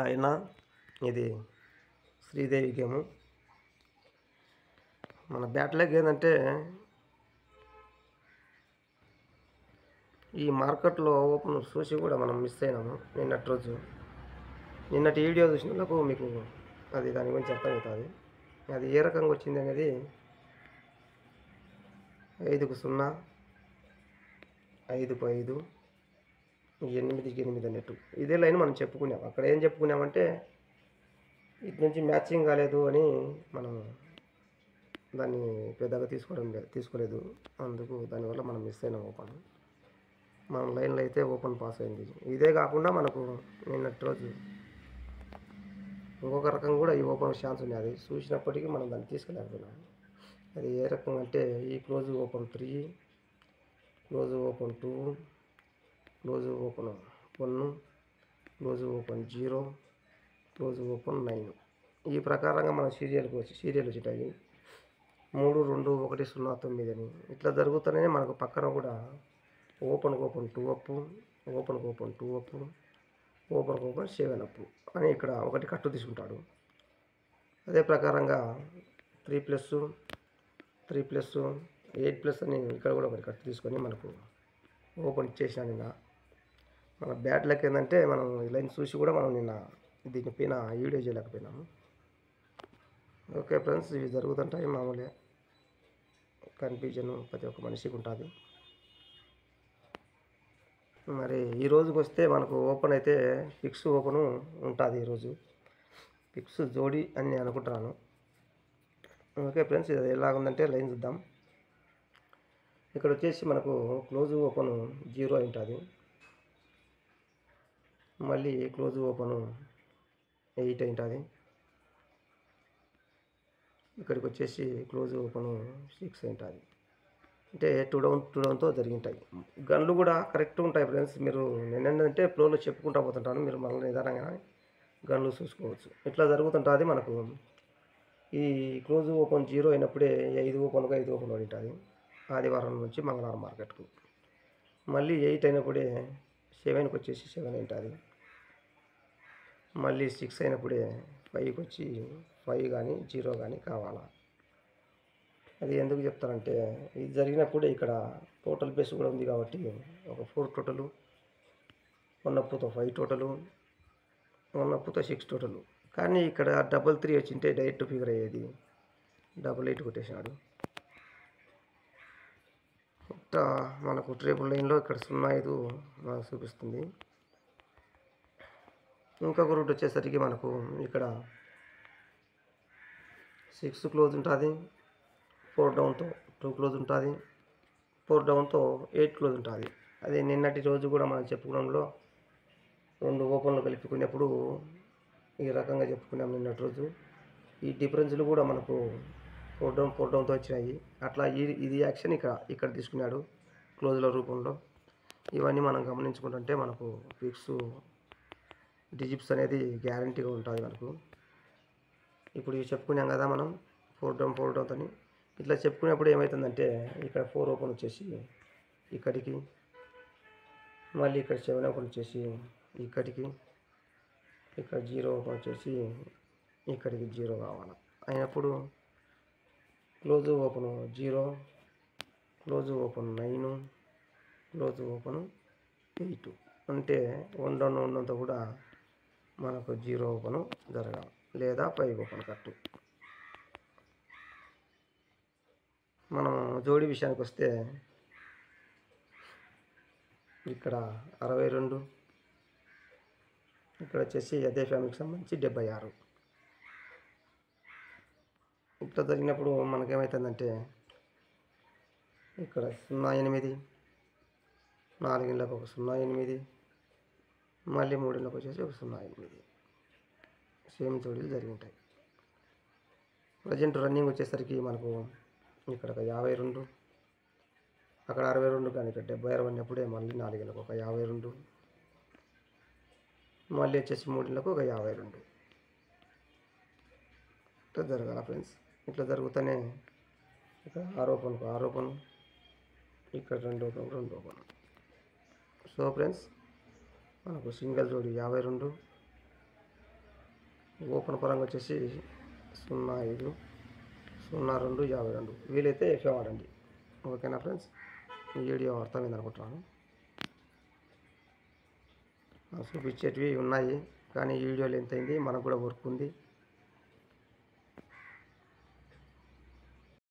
ఆయన ఇది శ్రీదేవి గేము. మన బ్యాట్ ఏంటంటే ఈ మార్కెట్లో ఓపెన్ చూసి కూడా మనం మిస్ అయినాము నిన్నటి రోజు. నిన్నటి వీడియో చూసిన వాళ్ళకు మీకు అది దాని గురించి అర్థమవుతుంది. అది ఏ రకంగా వచ్చింది అనేది 5కు 0, 5కు 5, 8కి 8 అన్నట్టు ఇదే లైన్ మనం చెప్పుకున్నాం. అక్కడ ఏం చెప్పుకున్నామంటే ఇటు నుంచి మ్యాచింగ్ కాలేదు అని మనం దాన్ని పెద్దగా తీసుకోలేదు. అందుకు దానివల్ల మనం మిస్ అయినాం ఓపెన్. మన లైన్లో అయితే ఓపెన్ పాస్ అయింది. ఇదే కాకుండా మనకు నిన్నటి రోజు ఇంకొక రకం కూడా ఈ ఓపెన్ ఛాన్స్ ఉంది. అది చూసినప్పటికీ మనం దాన్ని తీసుకెళ్ళకపోయినాం. అది ఏ రకం అంటే ఈ close open 3, close open 2, close open 1, close open 0, close open 9. ఈ ప్రకారంగా మన సీరియల్ వచ్చేటాయి 3, 2, 1, 0, 9 అని. ఇట్లా జరుగుతూనే మనకు పక్కన కూడా open 2 up, open 2 up, open 7 up అని ఇక్కడ ఒకటి కట్టు తీసుకుంటాడు. అదే ప్రకారంగా 3+, 3+, 8+ అని ఇక్కడ కూడా ఒకటి కట్టు తీసుకొని మనకు ఓపెన్ ఇచ్చేసాను. నిన్న మన బ్యాట్ లెక్క ఏంటంటే మనం ఈ లైన్ చూసి కూడా మనం నిన్న దీనిపైన వీడియో చేయలేకపోయినాము. ఓకే ఫ్రెండ్స్, ఇవి జరుగుతుంటాయి మామూలే. కన్ఫ్యూజన్ ప్రతి ఒక్క మనిషికి ఉంటుంది. మరి ఈ రోజుకి వస్తే మనకు ఓపెన్ అయితే ఫిక్స్ ఓపెను ఉంటుంది. ఈరోజు ఫిక్స్ జోడి అని నేను అనుకుంటున్నాను. ఓకే ఫ్రెండ్స్, ఇది ఎలాగుందంటే లైన్ చూద్దాం. ఇక్కడ వచ్చేసి మనకు క్లోజ్ ఓపెను 0 అయి ఉంటుంది. మళ్ళీ క్లోజ్ ఓపెను 8 అయి ఉంటుంది. ఇక్కడికి వచ్చేసి క్లోజ్ ఓపెను 6 అయి ఉంటుంది. అంటే 2 డౌన్తో జరిగింటాయి. గన్లు కూడా కరెక్ట్గా ఉంటాయి ఫ్రెండ్స్. మీరు నేనేంటంటే ఫ్లోలో చెప్పుకుంటూ పోతుంటాను, మీరు మళ్ళీ నిదానంగా గన్లు చూసుకోవచ్చు. ఇట్లా జరుగుతుంటుంది మనకు. ఈ క్లోజ్ ఓపెన్ 0 అయినప్పుడే 5 ఓపెన్గా 5 ఓపెన్ పడి ఉంటుంది ఆదివారం నుంచి మంగళవారం మార్కెట్కు. మళ్ళీ 8 అయినప్పుడే 7కి వచ్చేసి 7 ఉంటుంది. మళ్ళీ 6 అయినప్పుడే 5కి వచ్చి 5 కానీ 0 కానీ కావాలా. అది ఎందుకు చెప్తారంటే ఇది జరిగినప్పుడే ఇక్కడ టోటల్ బేస్ కూడా ఉంది కాబట్టి ఒక 4 టోటలు, 1 అప్పుతో 5 టోటలు, 1 అప్పుతో 6 టోటలు. కానీ ఇక్కడ 3 వచ్చింటే డైరెక్ట్ ఫిగర్ అయ్యేది. 8 కొట్టేసినాడు. ఇట్లా మనకు ట్రేబుల్ లైన్లో ఇక్కడ 0.5 మనకు చూపిస్తుంది. ఇంకొక రూట్ వచ్చేసరికి మనకు ఇక్కడ 6 క్లోజ్ ఉంటుంది, 4 డౌన్తో 2 క్లోజ్ ఉంటుంది, 4 డౌన్తో 8 క్లోజ్ ఉంటుంది. అదే నిన్నటి రోజు కూడా మనం చెప్పుకోవడంలో 2 ఓపెన్లు కలుపుకునేప్పుడు ఈ రకంగా చెప్పుకున్నాం నిన్నటి రోజు. ఈ డిఫరెన్స్లు కూడా మనకు 4 డౌన్తో వచ్చినాయి. అట్లా ఇది యాక్షన్ ఇక్కడ తీసుకున్నాడు క్లోజ్ల రూపంలో. ఇవన్నీ మనం గమనించుకుంటుంటే మనకు ఫిక్స్ డిజిట్స్ అనేది గ్యారంటీగా ఉంటుంది మనకు. ఇప్పుడు ఇవి చెప్పుకున్నాం కదా మనం 4 డౌన్ అని. ఇట్లా చెప్పుకునేప్పుడు ఏమవుతుందంటే ఇక్కడ 4 ఓపెన్ వచ్చేసి ఇక్కడికి, మళ్ళీ ఇక్కడ 7 ఓపెన్ వచ్చేసి ఇక్కడికి, ఇక్కడ 0 ఓపెన్ వచ్చేసి ఇక్కడికి 0 కావాలి. అయినప్పుడు close open 0, close open 9, close open 8 అంటే 1 డౌన్ ఉన్నంత కూడా మనకు 0 ఓపెన్ జరగాలి, లేదా 5 ఓపెన్ కట్టు. మనం జోడి విషయానికి వస్తే ఇక్కడ 62, ఇక్కడ వచ్చేసి అదే ఫ్యామిలీకి సంబంధించి 76. ఇట్లా జరిగినప్పుడు మనకేమవుతుందంటే ఇక్కడ 0.8, 4 ఇళ్ళకు ఒక 0.8, మళ్ళీ 3 ఇళ్ళకు వచ్చేసి ఒక 0.8 సేమ్ జోడీలు జరిగింటాయి. ప్రజెంట్ రన్నింగ్ వచ్చేసరికి మనకు ఇక్కడ ఒక 52, అక్కడ 62, కానీ ఇక్కడ 76 అన్నప్పుడే మళ్ళీ 4 ఇళ్ళకు ఒక 52, మళ్ళీ వచ్చేసి 3 ఇళ్ళకు ఒక 52 ఇట్లా జరగాల ఫ్రెండ్స్. ఇట్లా జరుగుతూనే ఇక్కడ 6 ఓపెన్, ఇక్కడ 2 ఓపెన్. సో ఫ్రెండ్స్, మనకు సింగిల్ జోడి 52, ఓపెన్ పరంగా వచ్చేసి 05 02 52 వీలైతే ఎఫ్ఏ వాడండి. ఓకేనా ఫ్రెండ్స్, ఈ వీడియో అర్థమైంది అనుకుంటున్నాను. చూపించేటివి ఉన్నాయి కానీ ఈ వీడియో లెంత్ అయింది, మనకు కూడా వర్క్ ఉంది.